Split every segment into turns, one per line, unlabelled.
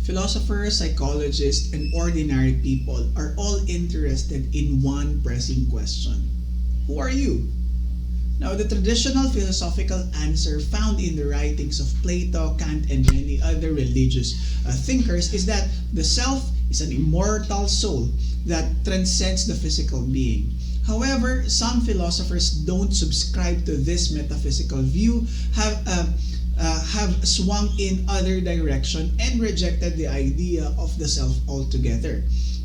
Philosophers, psychologists, and ordinary people are all interested in one pressing question. Who are you? Now, the traditional philosophical answer found in the writings of Plato, Kant, and many other religious thinkers is that the self is an immortal soul that transcends the physical being. However, some philosophers don't subscribe to this metaphysical view, have swung in other direction and rejected the idea of the self altogether.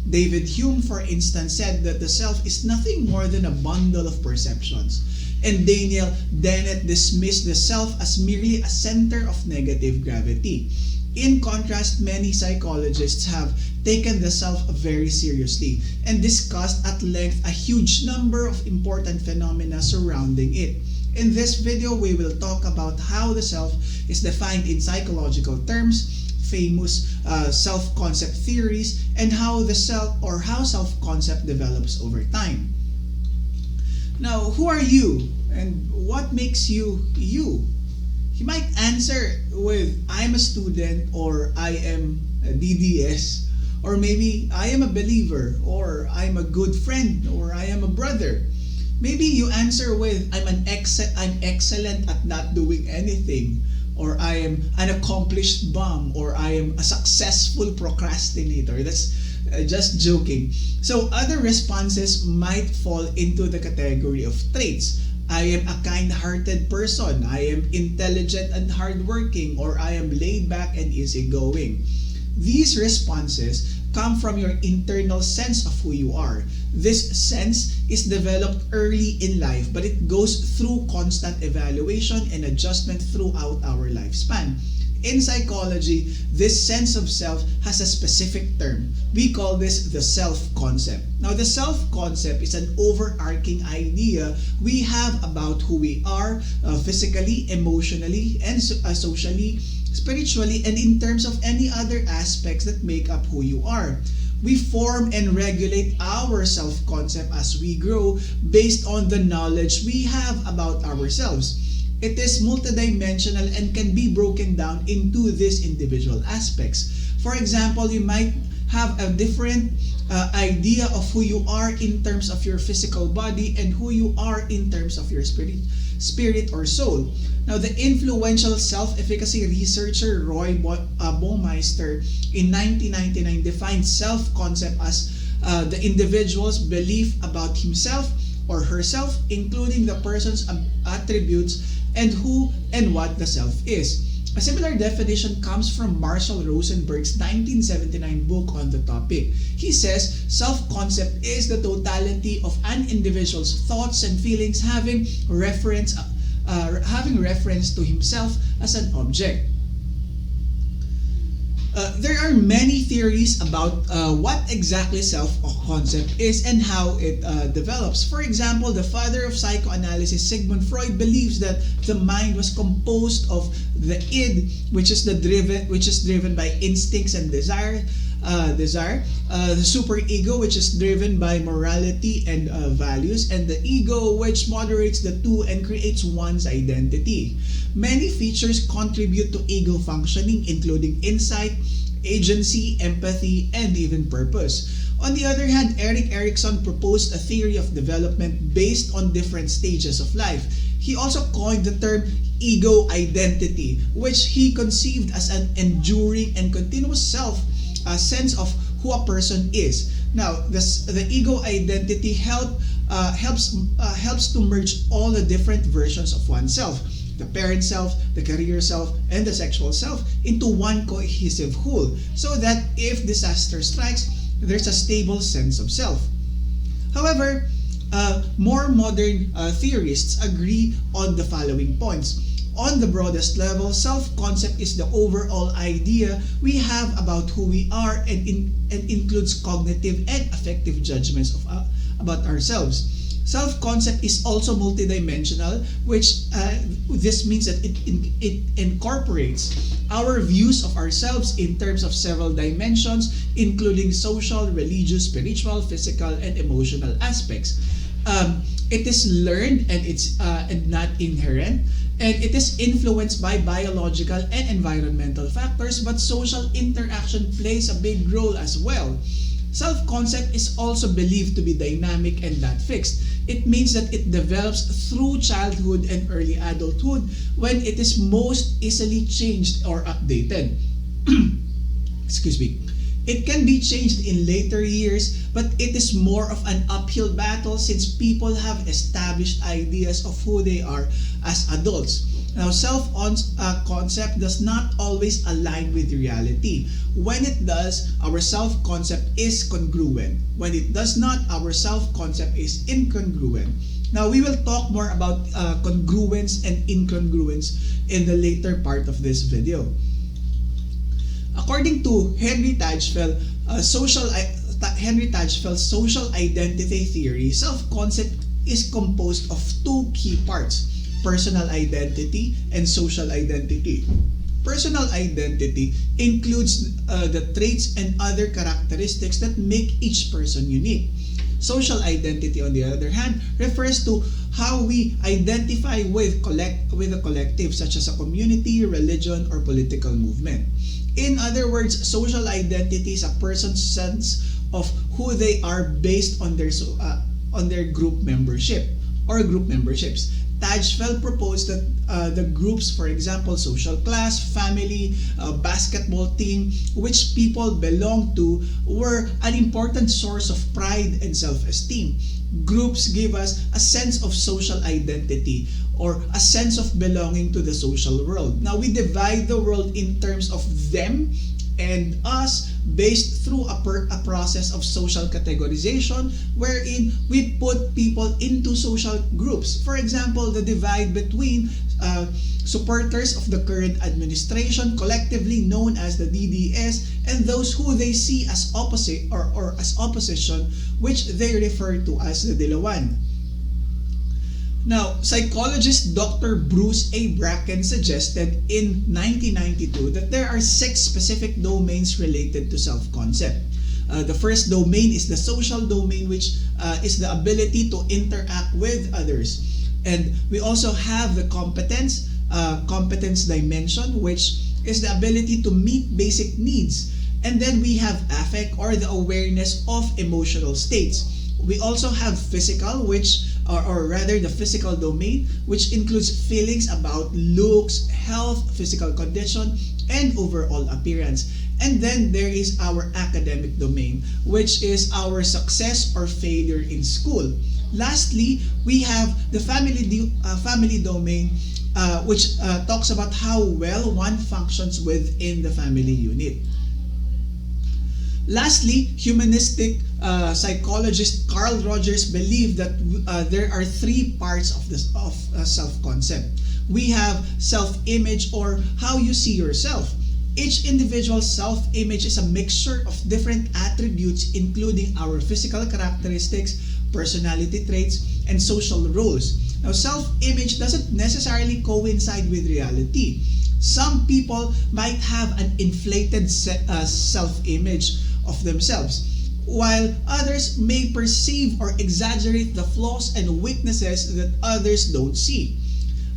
David Hume, for instance, said that the self is nothing more than a bundle of perceptions. And Daniel Dennett dismissed the self as merely a center of negative gravity. In contrast, many psychologists have taken the self very seriously and discussed at length a huge number of important phenomena surrounding it. In this video, we will talk about how the self is defined in psychological terms, famous self-concept theories, and how self-concept develops over time. Now, who are you and what makes you you? You might answer with I'm a student, or I am a DDS, or maybe I am a believer, or I'm a good friend, or I am a brother. Maybe you answer with I'm excellent at not doing anything, or I am an accomplished bum, or I am a successful procrastinator. That's just joking. So other responses might fall into the category of traits. I am a kind-hearted person, I am intelligent and hardworking, or I am laid back and easygoing. These responses come from your internal sense of who you are. This sense is developed early in life, but it goes through constant evaluation and adjustment throughout our lifespan. In psychology, this sense of self has a specific term. We call this the self-concept. Now, the self-concept is an overarching idea we have about who we are physically, emotionally, and socially, spiritually, and in terms of any other aspects that make up who you are. We form and regulate our self-concept as we grow based on the knowledge we have about ourselves. It is multidimensional and can be broken down into these individual aspects. For example, you might have a different idea of who you are in terms of your physical body and who you are in terms of your spirit or soul. Now, the influential self-efficacy researcher Roy Baumeister in 1999 defined self-concept as the individual's belief about himself or herself, including the person's attributes and who and what the self is. A similar definition comes from Marshall Rosenberg's 1979 book on the topic. He says self-concept is the totality of an individual's thoughts and feelings having reference to himself as an object. There are many theories about what exactly self-concept is and how it develops. For example, the father of psychoanalysis, Sigmund Freud, believes that the mind was composed of the id, which is driven by instincts and desire, the superego, which is driven by morality and values, and the ego, which moderates the two and creates one's identity. Many features contribute to ego functioning, including insight, agency, empathy, and even purpose. On the other hand, Erik Erikson proposed a theory of development based on different stages of life. He also coined the term ego identity, which he conceived as an enduring and continuous sense of who a person is. Now, the ego identity helps to merge all the different versions of oneself, the parent self, the career self, and the sexual self, into one cohesive whole, so that if disaster strikes, there's a stable sense of self. However, more modern theorists agree on the following points. On the broadest level, self-concept is the overall idea we have about who we are and includes cognitive and affective judgments about ourselves. Self-concept is also multidimensional, which this means that it incorporates our views of ourselves in terms of several dimensions, including social, religious, spiritual, physical, and emotional aspects. It is learned and it's and not inherent, and it is influenced by biological and environmental factors, but social interaction plays a big role as well. Self-concept is also believed to be dynamic and not fixed. It means that it develops through childhood and early adulthood, when it is most easily changed or updated. Excuse me. It can be changed in later years, but it is more of an uphill battle since people have established ideas of who they are as adults. Now, self-concept does not always align with reality. When it does, our self-concept is congruent. When it does not, our self-concept is incongruent. Now, we will talk more about congruence and incongruence in the later part of this video. According to Henry Tajfel's social identity theory, self-concept is composed of two key parts: personal identity and social identity. Personal identity includes the traits and other characteristics that make each person unique. Social identity, on the other hand, refers to how we identify with a collective, such as a community, religion, or political movement. In other words, social identity is a person's sense of who they are based on their group membership or group memberships. Tajfel proposed that the groups, for example, social class, family, basketball team, which people belong to, were an important source of pride and self-esteem. Groups give us a sense of social identity or a sense of belonging to the social world. Now, we divide the world in terms of them and us based through a process of social categorization, wherein we put people into social groups. For example, the divide between supporters of the current administration, collectively known as the DDS, and those who they see as opposite or as opposition, which they refer to as the Dilawan. Now, psychologist Dr. Bruce A. Bracken suggested in 1992 that there are 6 specific domains related to self-concept. The first domain is the social domain, which is the ability to interact with others. And we also have the competence dimension, which is the ability to meet basic needs. And then we have affect, or the awareness of emotional states. We also have physical, or rather the physical domain, which includes feelings about looks, health, physical condition, and overall appearance. And then there is our academic domain, which is our success or failure in school. Lastly, we have the family domain, which talks about how well one functions within the family unit. Lastly, humanistic psychologist Carl Rogers believed that there are 3 parts of self-concept. We have self-image, or how you see yourself. Each individual self-image is a mixture of different attributes, including our physical characteristics, personality traits, and social roles. Now, self-image doesn't necessarily coincide with reality. Some people might have an inflated self-image of themselves, while others may perceive or exaggerate the flaws and weaknesses that others don't see.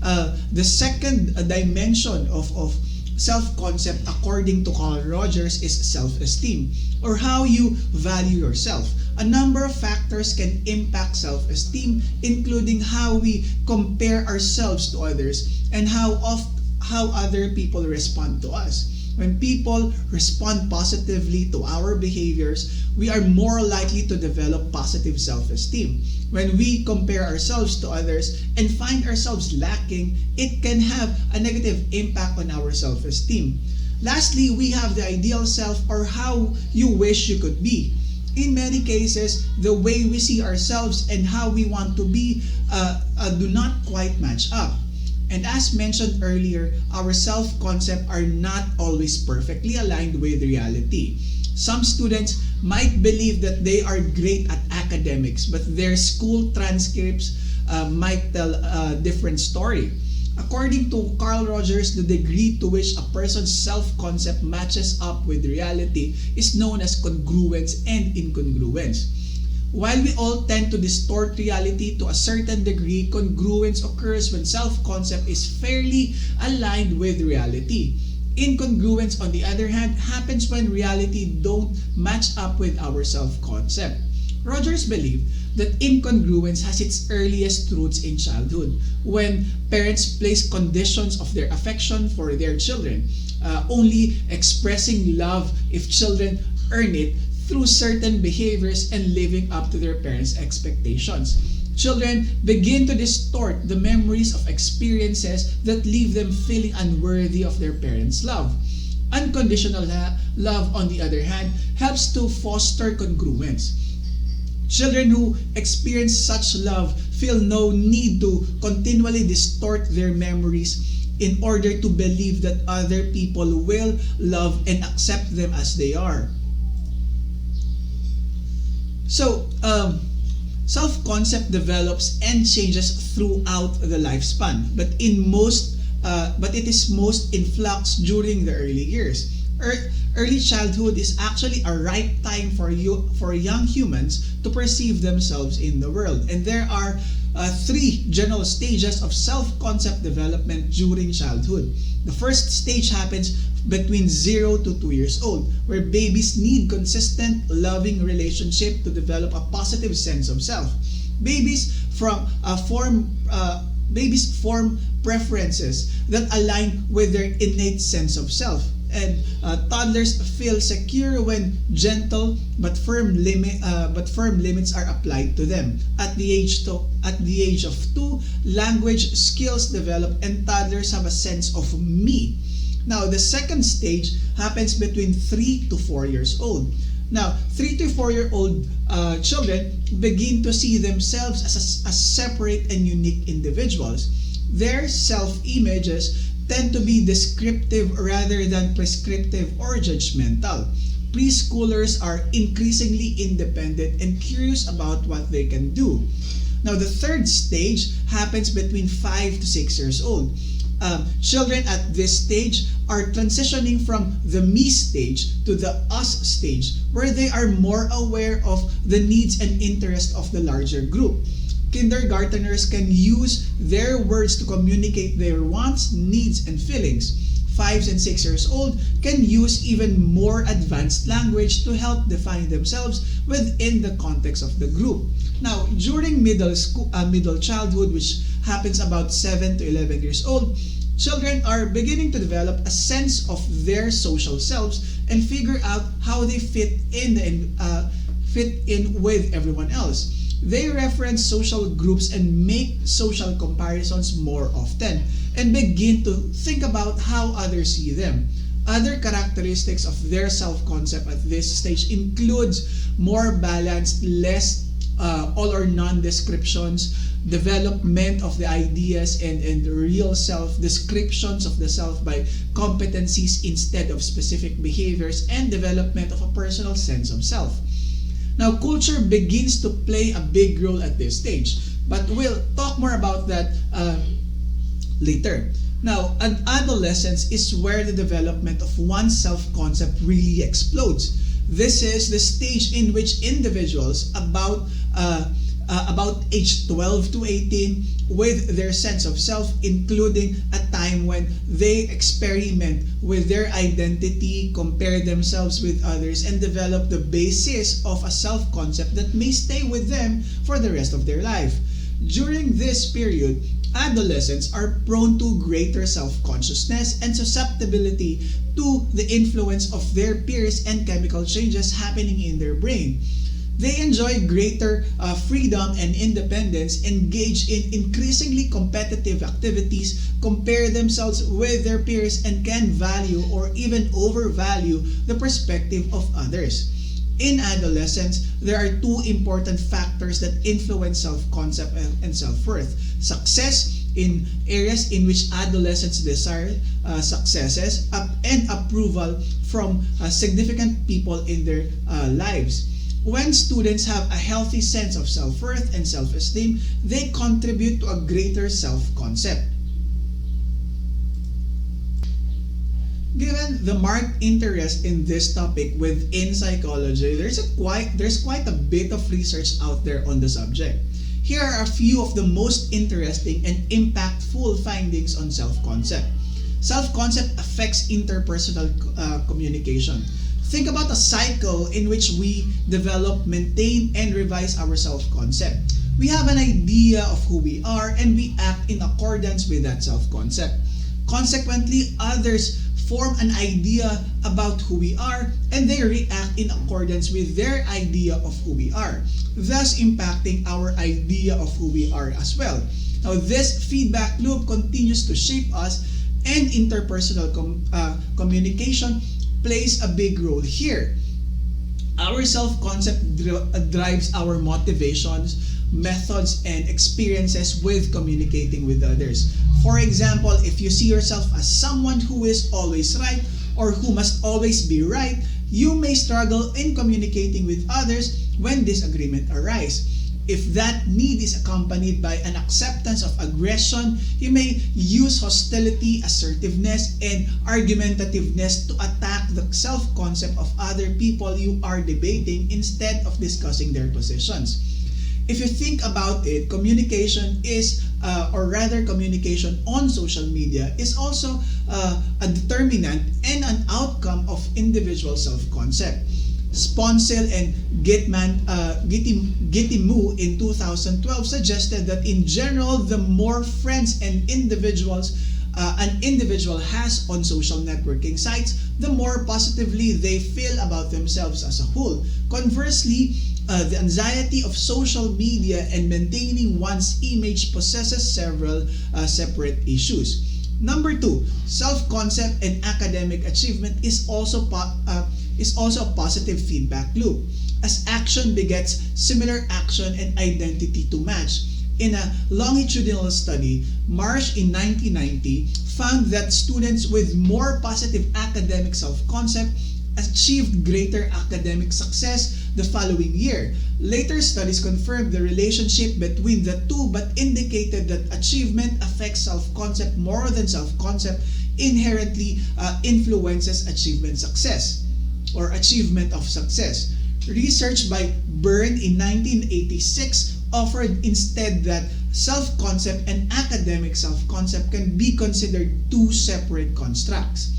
The second dimension of self-concept, according to Carl Rogers, is self-esteem, or how you value yourself. A number of factors can impact self-esteem, including how we compare ourselves to others and how other people respond to us. When people respond positively to our behaviors, we are more likely to develop positive self-esteem. When we compare ourselves to others and find ourselves lacking, it can have a negative impact on our self-esteem. Lastly, we have the ideal self, or how you wish you could be. In many cases, the way we see ourselves and how we want to be do not quite match up. And as mentioned earlier, our self-concept are not always perfectly aligned with reality. Some students might believe that they are great at academics, but their school transcripts might tell a different story. According to Carl Rogers, the degree to which a person's self-concept matches up with reality is known as congruence and incongruence. While we all tend to distort reality to a certain degree, congruence occurs when self-concept is fairly aligned with reality. Incongruence, on the other hand, happens when reality don't match up with our self-concept. Rogers believed that incongruence has its earliest roots in childhood, when parents place conditions of their affection for their children, only expressing love if children earn it through certain behaviors and living up to their parents' expectations. Children begin to distort the memories of experiences that leave them feeling unworthy of their parents' love. Unconditional love, on the other hand, helps to foster congruence. Children who experience such love feel no need to continually distort their memories in order to believe that other people will love and accept them as they are. So, self-concept develops and changes throughout the lifespan, but it is most in flux during the early years. Early childhood is actually a ripe time for young humans to perceive themselves in the world, and there are three general stages of self-concept development during childhood. The first stage happens between 0 to 2 years old, where babies need consistent, loving relationship to develop a positive sense of self. Babies form preferences that align with their innate sense of self, and toddlers feel secure when gentle but firm limits are applied to them. At the age of 2, language skills develop and toddlers have a sense of me. Now, the second stage happens between 3 to 4 years old. Now, 3 to 4-year-old children begin to see themselves as separate and unique individuals. Their self-images tend to be descriptive rather than prescriptive or judgmental. Preschoolers are increasingly independent and curious about what they can do. Now, the third stage happens between 5 to 6 years old. Children at this stage are transitioning from the me stage to the us stage, where they are more aware of the needs and interests of the larger group. Kindergarteners can use their words to communicate their wants, needs, and feelings. 5 and 6 years old can use even more advanced language to help define themselves within the context of the group. Now, during middle childhood, which happens about 7 to 11 years old, children are beginning to develop a sense of their social selves and figure out how they fit in with everyone else. They reference social groups and make social comparisons more often and begin to think about how others see them. Other characteristics of their self-concept at this stage includes more balanced, less all or none descriptions, development of the ideas and real self, descriptions of the self by competencies instead of specific behaviors, and development of a personal sense of self. Now, culture begins to play a big role at this stage, but we'll talk more about that later. Now, adolescence is where the development of one's self-concept really explodes. This is the stage in which individuals about age 12 to 18 with their sense of self, including a time when they experiment with their identity, compare themselves with others, and develop the basis of a self-concept that may stay with them for the rest of their life. During this period, adolescents are prone to greater self-consciousness and susceptibility to the influence of their peers and chemical changes happening in their brain. They enjoy greater freedom and independence, engage in increasingly competitive activities, compare themselves with their peers, and can value or even overvalue the perspective of others. In adolescence, there are two important factors that influence self-concept and self-worth. Success in areas in which adolescents desire successes and approval from significant people in their lives. When students have a healthy sense of self-worth and self-esteem, they contribute to a greater self-concept. Given the marked interest in this topic within psychology, there's quite a bit of research out there on the subject. Here are a few of the most interesting and impactful findings on self-concept. Self-concept affects interpersonal communication. Think about a cycle in which we develop, maintain, and revise our self-concept. We have an idea of who we are and we act in accordance with that self-concept. Consequently, others form an idea about who we are and they react in accordance with their idea of who we are, thus impacting our idea of who we are as well. Now, this feedback loop continues to shape us, and interpersonal communication plays a big role here. Our self-concept drives our motivations, methods, and experiences with communicating with others. For example, if you see yourself as someone who is always right or who must always be right, you may struggle in communicating with others when disagreement arises. If that need is accompanied by an acceptance of aggression, you may use hostility, assertiveness, and argumentativeness to attack the self-concept of other people you are debating instead of discussing their positions. If you think about it, communication communication on social media is also a determinant and an outcome of individual self-concept. Sponsel and Gitimu in 2012 suggested that in general, the more friends and an individual has on social networking sites, the more positively they feel about themselves as a whole. Conversely, the anxiety of social media and maintaining one's image possesses several separate issues. Number 2, self-concept and academic achievement is also a positive feedback loop, as action begets similar action and identity to match. In a longitudinal study, Marsh in 1990 found that students with more positive academic self-concept achieved greater academic success the following year. Later studies confirmed the relationship between the two but indicated that achievement affects self-concept more than self-concept inherently influences achievement of success. Research by Byrne in 1986 offered instead that self-concept and academic self-concept can be considered two separate constructs.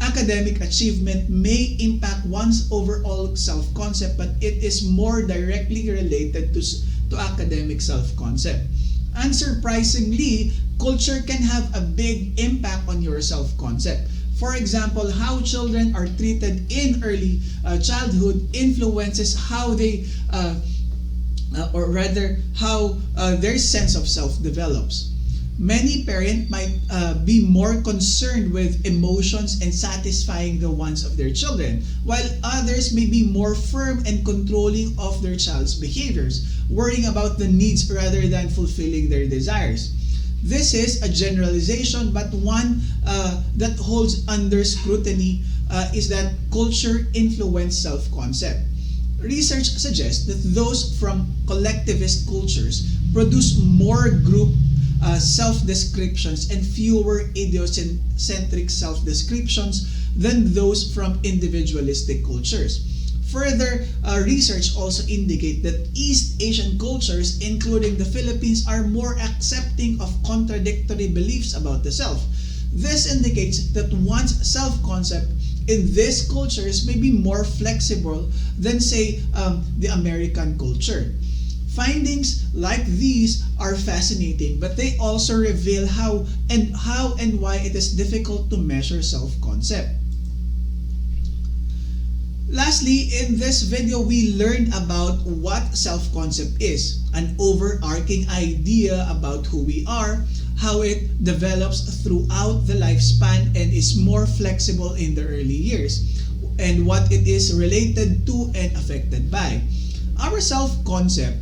Academic achievement may impact one's overall self-concept, but it is more directly related to academic self-concept. Unsurprisingly, culture can have a big impact on your self-concept. For example, how children are treated in early childhood influences how they, how their sense of self develops. Many parents might be more concerned with emotions and satisfying the wants of their children, while others may be more firm and controlling of their child's behaviors, worrying about the needs rather than fulfilling their desires. This is a generalization, but one that holds under scrutiny is that culture influences self-concept. Research suggests that those from collectivist cultures produce more group self-descriptions and fewer idiocentric self-descriptions than those from individualistic cultures. Further, research also indicates that East Asian cultures, including the Philippines, are more accepting of contradictory beliefs about the self. This indicates that one's self-concept in these cultures may be more flexible than, say, the American culture. Findings like these are fascinating, but they also reveal how and why it is difficult to measure self-concept. Lastly, in this video, we learned about what self-concept is, an overarching idea about who we are, how it develops throughout the lifespan and is more flexible in the early years, and what it is related to and affected by. Our self-concept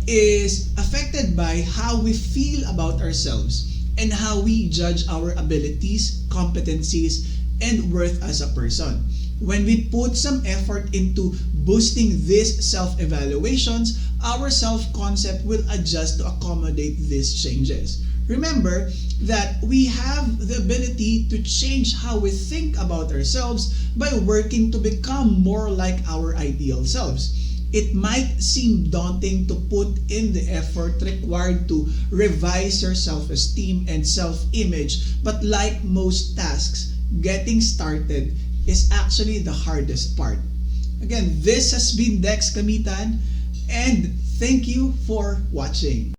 is affected by how we feel about ourselves and how we judge our abilities, competencies, and worth as a person. When we put some effort into boosting these self-evaluations, our self-concept will adjust to accommodate these changes. Remember that we have the ability to change how we think about ourselves by working to become more like our ideal selves. It might seem daunting to put in the effort required to revise your self-esteem and self-image, but like most tasks, getting started is actually the hardest part. Again, this has been Dex Kamitan, and thank you for watching.